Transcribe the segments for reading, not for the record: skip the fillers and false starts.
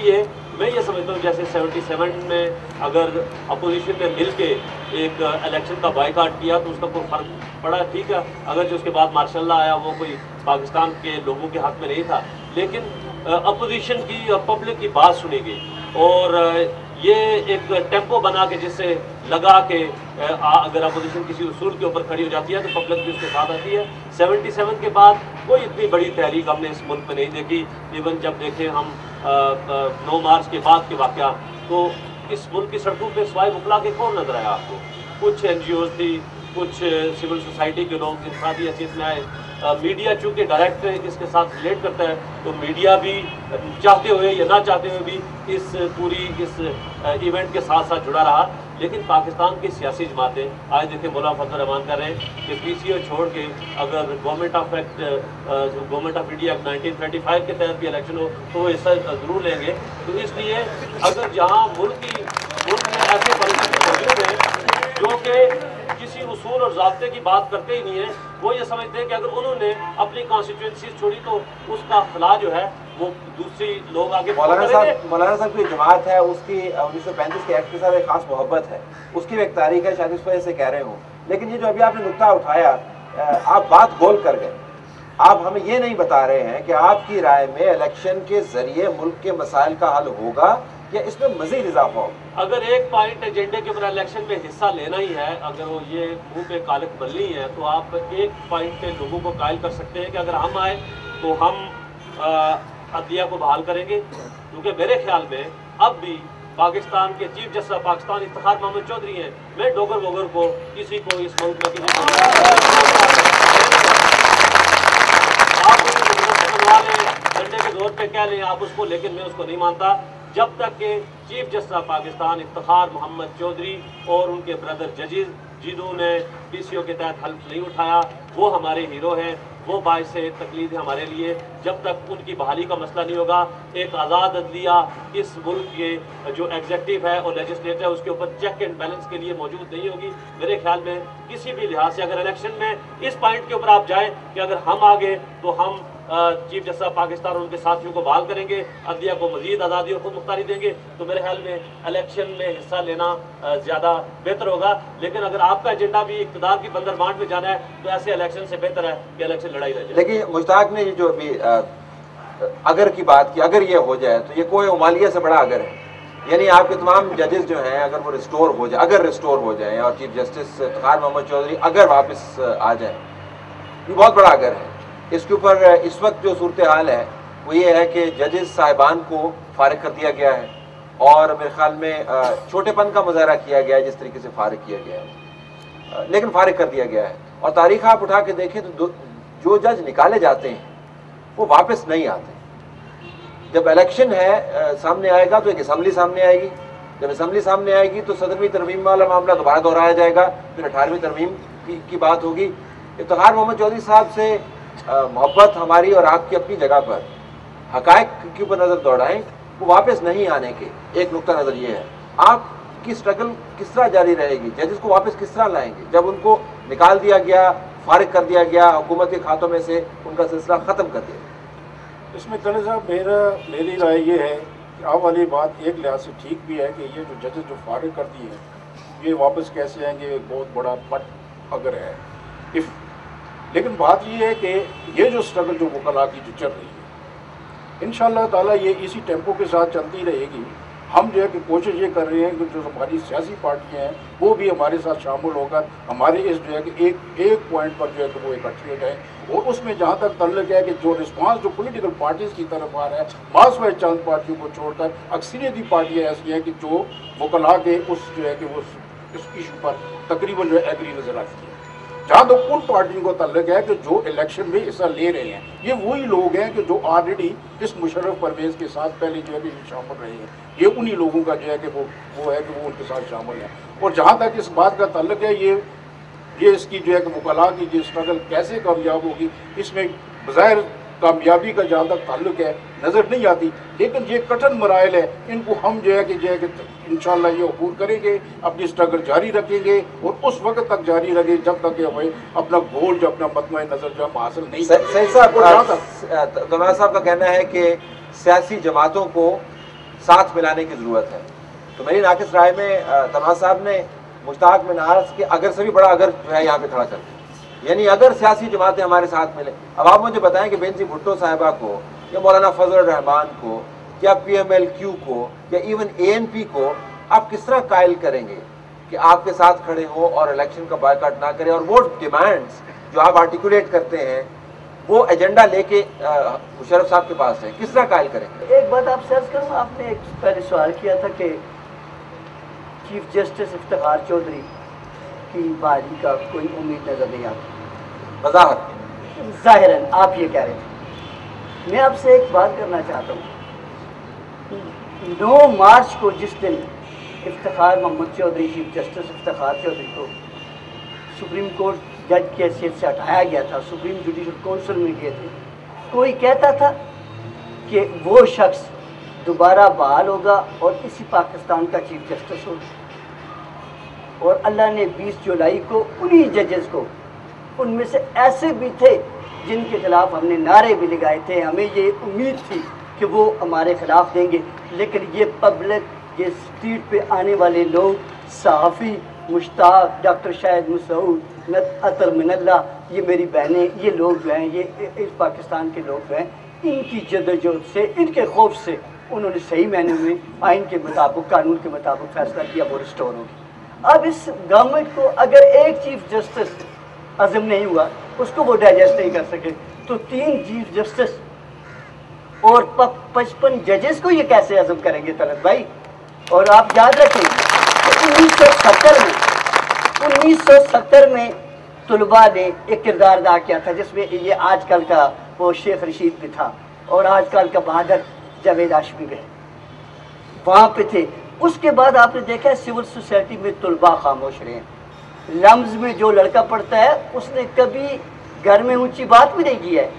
इसलिए मैं ये समझता हूँ जैसे 77 में अगर अपोजिशन ने मिल के एक इलेक्शन का बायकॉट किया तो उसका कोई फ़र्क पड़ा, ठीक है। अगर जो उसके बाद मार्शल लॉ आया वो कोई पाकिस्तान के लोगों के हक़ में नहीं था, लेकिन अपोजिशन की और पब्लिक की बात सुनी गई और ये एक टेम्पो बना के जिससे लगा के अगर अपोजिशन किसी उसूल के ऊपर खड़ी हो जाती है तो पब्लिक भी उसके साथ आती है। 77 के बाद कोई इतनी बड़ी तहरीक हमने इस मुल्क में नहीं देखी। इवन जब देखें हम 9 मार्च के बाद के वाक़या, तो इस मुल्क की सड़कों पे सवाए मुकला के कौन नजर आया आपको? कुछ NGOs थी, कुछ सिविल सोसाइटी के लोग इंफरादी हैसियत में आए। मीडिया चूँकि डायरेक्ट इसके साथ रिलेट करता है तो मीडिया भी चाहते हुए या ना चाहते हुए भी इस पूरी इस इवेंट के साथ साथ जुड़ा रहा। लेकिन पाकिस्तान की सियासी जमातें आज देखें, मौलाना फजल रहमान कर रहे हैं कि PCO छोड़ के अगर गवर्नमेंट ऑफ इंडिया 1935 के तहत भी इलेक्शन हो तो वो हिस्सा ज़रूर लेंगे। तो इसलिए अगर जहाँ मुल्क में ऐसे परिस्थिति मौजूद हैं जो कि किसी उसूल और ज़ाब्ते की बात करते ही नहीं है, वो ये समझते हैं कि अगर उन्होंने अपनी कॉन्स्टिट्यूंसी छोड़ी तो उसका खिला जो है वो दूसरी लोग आगे। मौलाना साहब की जमात है, उसकी 1935 के एक्ट के साथ एक खास मोहब्बत है, उसकी भी एक तारीख है, शायद इस वजह से कह रहे हो। लेकिन ये जो अभी आपने नुक्ता उठाया, आप बात गोल कर गए। आप हमें ये नहीं बता रहे हैं कि आपकी राय में इलेक्शन के जरिए मुल्क के मसाइल का हल होगा या इसमें मजीद इजाफा होगा। अगर एक पॉइंट एजेंडे के ऊपर इलेक्शन में हिस्सा लेना ही है, अगर वो ये मुंह पे कालिक बल्ली है, तो आप एक पॉइंट पे लोगों को कायल कर सकते हैं कि अगर हम आए तो हम अदलिया को बहाल करेंगे। क्योंकि मेरे ख्याल में अब भी पाकिस्तान के चीफ जस्टिस पाकिस्तान इफ्तिखार मोहम्मद चौधरी हैं। मैं डोगर वोगर को किसी को इस मुल्क में आप डंडे के जोर पे कह लें आप उसको, लेकिन मैं उसको नहीं मानता जब तक के चीफ जस्टिस पाकिस्तान इफ्तिखार मोहम्मद चौधरी और उनके ब्रदर जजेस जिन्होंने PCO के तहत हल्फ नहीं उठाया वो हमारे हीरो हैं, वो बाइस तकलीफ है हमारे लिए। जब तक उनकी बहाली का मसला नहीं होगा, एक आज़ाद अदलिया इस मुल्क के जो एग्जीक्यूटिव है और लेजिस्लेटिव है उसके ऊपर चेक एंड बैलेंस के लिए मौजूद नहीं होगी। मेरे ख्याल में किसी भी लिहाज से अगर इलेक्शन में इस पॉइंट के ऊपर आप जाएँ कि अगर हम आगे तो हम चीफ जस्टिस पाकिस्तान और उनके साथियों को बहाल करेंगे, अदलिया को मजीद आज़ादी और खुद मुख्तारी देंगे, तो मेरे ख्याल में इलेक्शन में हिस्सा लेना ज़्यादा बेहतर होगा। लेकिन अगर आपका एजेंडा भी इक़्तिदार की बंदरबांट में जाना है तो ऐसे इलेक्शन से बेहतर है कि इलेक्शन लड़ाई रह जाए। लेकिन मुश्ताक ने जो अभी अगर की बात की, अगर ये हो जाए तो ये कोई उमालिया से बड़ा अगर है, यानी आपके तमाम जजेस जो हैं अगर वो रिस्टोर हो जाए, अगर रिस्टोर हो जाए और चीफ जस्टिस इफ्तिखार मोहम्मद चौधरी अगर वापस आ जाए, ये बहुत बड़ा अगर है। इसके ऊपर इस वक्त जो सूरत हाल है वो ये है कि जजेस साहिबान को फारिग कर दिया गया है और मेरे ख्याल में छोटेपन का मुजाहरा किया गया है जिस तरीके से फारिग किया गया है, लेकिन फारिग कर दिया गया है। और तारीख आप उठा के देखें तो जो जज निकाले जाते हैं वो वापस नहीं आते। जब इलेक्शन है सामने आएगा तो एक असम्बली सामने आएगी, जब असम्बली सामने आएगी तो 17वीं तरमीम वाला मामला दोबारा दोहराया जाएगा, फिर 18वीं तरमीम की बात होगी। इफ्तिखार मोहम्मद चौधरी साहब से मोहब्बत हमारी और आपकी अपनी जगह पर, हकायक के ऊपर नज़र दौड़ाएं, वो वापस नहीं आने के एक नुक्ता नज़र ये है। आपकी स्ट्रगल किस तरह जारी रहेगी, जजेस को वापस किस तरह लाएंगे जब उनको निकाल दिया गया, फारिग कर दिया गया, हुकूमत के खातों में से उनका सिलसिला ख़त्म कर दिया? इसमें तले साहब मेरी राय ये है कि आप वाली बात एक लिहाज से ठीक भी है कि ये जो जजेस जो फारिग कर दिए हैं ये वापस कैसे आएंगे, एक बहुत बड़ा पट अगर है इफ़। लेकिन बात ये है कि ये जो स्ट्रगल जो वकला की जो चल रही है इंशाअल्लाह ताला ये इसी टेम्पो के साथ चलती रहेगी। हम जो है कि कोशिश ये कर रहे हैं कि जो हमारी सियासी पार्टियां हैं वो भी हमारे साथ शामिल होकर हमारे इस जो है कि एक पॉइंट पर जो है कि वो इकट्ठे हो जाए। और उसमें जहाँ तक तल्लुक है कि जो रिस्पांस जो पॉलिटिकल पार्टीज़ की तरफ आ रहा है, मास वाइज चंद पार्टियों को छोड़कर अक्सरियती पार्टियाँ ऐसी हैं कि जो वकला के उस जो है कि वो इस इशू पर तकरीबन जो है एग्री नज़र आती है। जहाँ तक उन पार्टियों को तल्लुक है कि जो इलेक्शन में हिस्सा ले रहे हैं ये वही लोग हैं कि जो ऑलरेडी इस मुशर्रफ परवेज़ के साथ पहले जो है कि शामिल रहे हैं, ये उन्हीं लोगों का जो है कि वो है कि वो उनके साथ शामिल हैं। और जहाँ तक इस बात का तल्लुक है ये इसकी जो है कि वकला की जो स्ट्रगल कैसे कामयाब होगी, इसमें बज़ाहिर कामयाबी का जहाँ तक ताल्लुक है नज़र नहीं आती। लेकिन ये कठिन मराइल है, इनको हम जो है कि इंशाअल्लाह ये अबूर करेंगे, अपनी स्ट्रगल जारी रखेंगे और उस वक्त तक जारी रखें जब तक कि हमें अपना गोल जो अपना मतमुआ नज़र जो हम हासिल नहीं। सही साहब, साहब का कहना है कि सियासी जमातों को साथ मिलाने की ज़रूरत है। तो मेरी नाकिस राय में तनवार साहब ने मुश्ताक मिनास के अगर से भी बड़ा अगर जो है यहाँ पे खड़ा कर दिया, यानी अगर सियासी जमातें हमारे साथ मिले। अब आप मुझे बताएं कि बेनज़ीर भुट्टो साहिबा को या मौलाना फजल रहमान को या PMLQ को या इवन ANP को आप किस तरह कायल करेंगे कि आपके साथ खड़े हों और इलेक्शन का बायकॉट ना करें, और वो डिमांड्स जो आप आर्टिकुलेट करते हैं वो एजेंडा लेके मुशर्रफ साहब के पास है, किस तरह कायल करेंगे? एक बात आप सर्च करूँ, आपने एक पहले सवाल किया था कि चीफ जस्टिस इफ्तिखार चौधरी की बहाली का कोई उम्मीद नजर नहीं आती। वजाहत जाहिरन आप ये कह रहे थे। मैं आपसे एक बात करना चाहता हूँ, 9 मार्च को जिस दिन इफ्तिखार मोहम्मद चौधरी, चीफ जस्टिस इफ्तिखार चौधरी को सुप्रीम कोर्ट जज की हैसियत से हटाया गया था, सुप्रीम जुडिशल काउंसिल में गए थे, कोई कहता था कि वो शख्स दोबारा बहाल होगा और इसी पाकिस्तान का चीफ जस्टिस होगा। और अल्लाह ने 20 जुलाई को उन्हीं जजेस को, उनमें से ऐसे भी थे जिनके खिलाफ हमने नारे भी लगाए थे, हमें ये उम्मीद थी कि वो हमारे खिलाफ देंगे, लेकिन ये पब्लिक, ये स्ट्रीट पे आने वाले लोग, सहाफ़ी मुश्ताक, डॉक्टर शाहिद मसूद, अतर मिनल्ला, ये मेरी बहनें, ये लोग जो हैं, ये इस पाकिस्तान के लोग जो हैं, इनकी जद्दोजहद से, इनके खौफ से उन्होंने सही मायने में आइन के मुताबिक, कानून के मुताबिक फैसला किया, वो रिस्टोर होगी। अब इस गवर्नमेंट को अगर एक चीफ जस्टिस अज़म नहीं हुआ, उसको वो डाइजेस्ट नहीं कर सके, तो 3 चीफ जस्टिस और 55 जजेस को ये कैसे अज़म करेंगे तलत भाई? और आप याद रखें 1970 में तलबा ने एक किरदार अदा किया था, जिसमें ये आजकल का वो शेख रशीद भी था और आजकल का बहादुर जावेद हाशमी भी वहाँ पे थे। उसके बाद आपने देखा है सिविल सोसाइटी में तलबा खामोश रहे हैं। लम्स में जो लड़का पढ़ता है उसने कभी घर में ऊंची बात भी नहीं की है,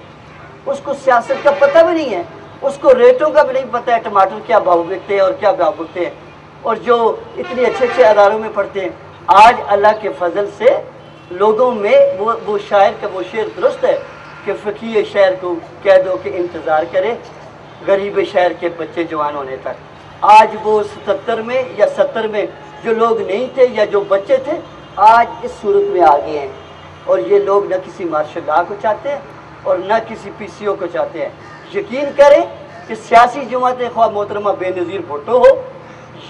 उसको सियासत का पता भी नहीं है, उसको रेटों का भी नहीं पता है, टमाटर क्या भाव बिकते हैं और क्या भाव बिकते हैं। और जो इतने अच्छे अच्छे अदारों में पढ़ते हैं, आज अल्लाह के फजल से लोगों में वो शायर का वो शेर दुरुस्त है कि फ़कीर शहर को कह दो कि इंतज़ार करे गरीब शहर के बच्चे जवान होने तक। आज वो 77 में या 70 में जो लोग नहीं थे या जो बच्चे थे, आज इस सूरत में आ गए हैं। और ये लोग न किसी मार्शल लॉ को चाहते हैं और न किसी PCO को चाहते हैं। यकीन करें कि सियासी जमातें, ख्वाह मोहतरमा बेनज़ीर भुट्टो हो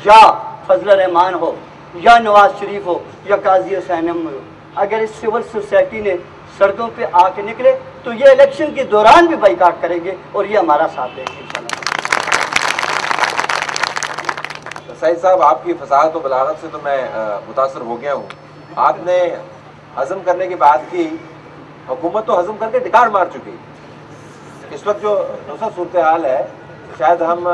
या फजल रहमान हो या नवाज शरीफ हो या काजी हुसैन हो, अगर इस सिविल सोसाइटी ने सड़कों पे आके निकले तो ये इलेक्शन के दौरान भी बाइकाट करेंगे और ये हमारा साथ देंगे इंशाल्लाह। सईद साहब, आपकी फसाहत और बलागत से तो मैं मुतासर हो गया हूँ। आपने हज़म करने की बात की, हुकूमत तो हज़म करके डिकार मार चुकी। इस वक्त जो दूसरा सूरत हाल है, शायद हम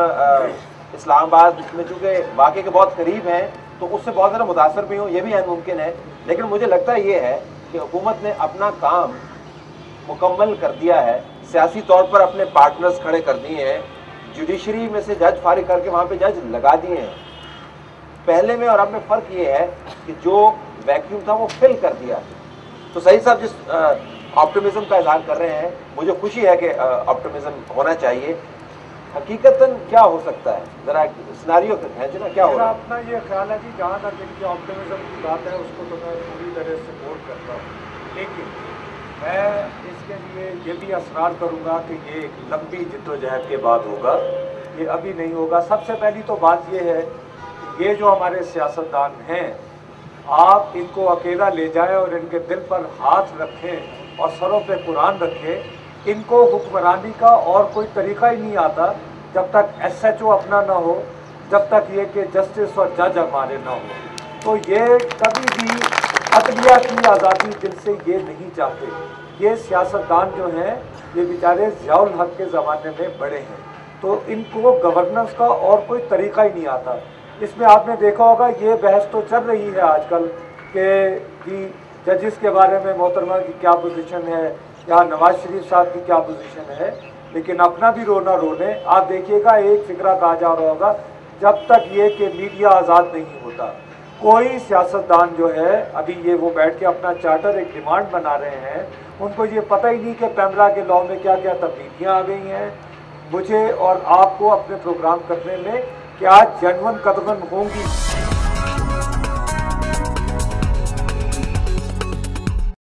इस्लामाबाद में चूँकि वाक़े के बहुत करीब हैं तो उससे बहुत ज़्यादा मुतासर भी हूँ, ये भी मुमकिन है। लेकिन मुझे लगता है ये है कि हुकूमत ने अपना काम मुकम्मल कर दिया है, सियासी तौर पर अपने पार्टनर्स खड़े कर दिए हैं, जुडिशरी में से जज फारिग करके वहाँ पे जज लगा दिए हैं। पहले में और अब में फ़र्क ये है कि जो वैक्यूम था वो फिल कर दिया। तो सही साहब जिस ऑप्टिमिज्म का इजहार कर रहे हैं, मुझे खुशी है कि ऑप्टिमिज्म होना चाहिए। हकीकतन क्या हो सकता है, ज़रा सिनारियो है ना, क्या होगा? अपना ये ख्याल है कि जहाँ तक इनकी ऑप्टिमिज्म की बात है उसको तो मैं पूरी तरह से सपोर्ट करता हूँ, लेकिन मैं इसके लिए ये भी असरार करूँगा कि ये एक लंबी जिद्दोजहद के बाद होगा, ये अभी नहीं होगा। सबसे पहली तो बात ये है कि ये जो हमारे सियासतदान हैं, आप इनको अकेला ले जाएं और इनके दिल पर हाथ रखें और सरों पे कुरान रखें। इनको हुक्मरानी का और कोई तरीका ही नहीं आता जब तक SHO अपना ना हो, जब तक ये कि जस्टिस और जज हमारे ना हो। तो ये कभी भी अदलिया की आज़ादी दिल से ये नहीं चाहते। ये सियासतदान जो हैं, ये बेचारे ज़ियाउल हक के ज़माने में बड़े हैं, तो इनको गवर्नेंस का और कोई तरीका ही नहीं आता। इसमें आपने देखा होगा, ये बहस तो चल रही है आजकल कि जजिस के बारे में मोहतरमा की क्या पोजीशन है या नवाज शरीफ साहब की क्या पोजीशन है, लेकिन अपना भी रोना रोने। आप देखिएगा, एक फिक्रा कहा जा रहा होगा, जब तक ये कि मीडिया आज़ाद नहीं होता, कोई सियासतदान जो है, अभी ये वो बैठ के अपना चार्टर एक डिमांड बना रहे हैं, उनको ये पता ही नहीं कि पैमरा के लॉ में क्या क्या तब्दीलियाँ आ गई हैं। मुझे और आपको अपने प्रोग्राम करने में क्या जेन्युइन कदम होंगी।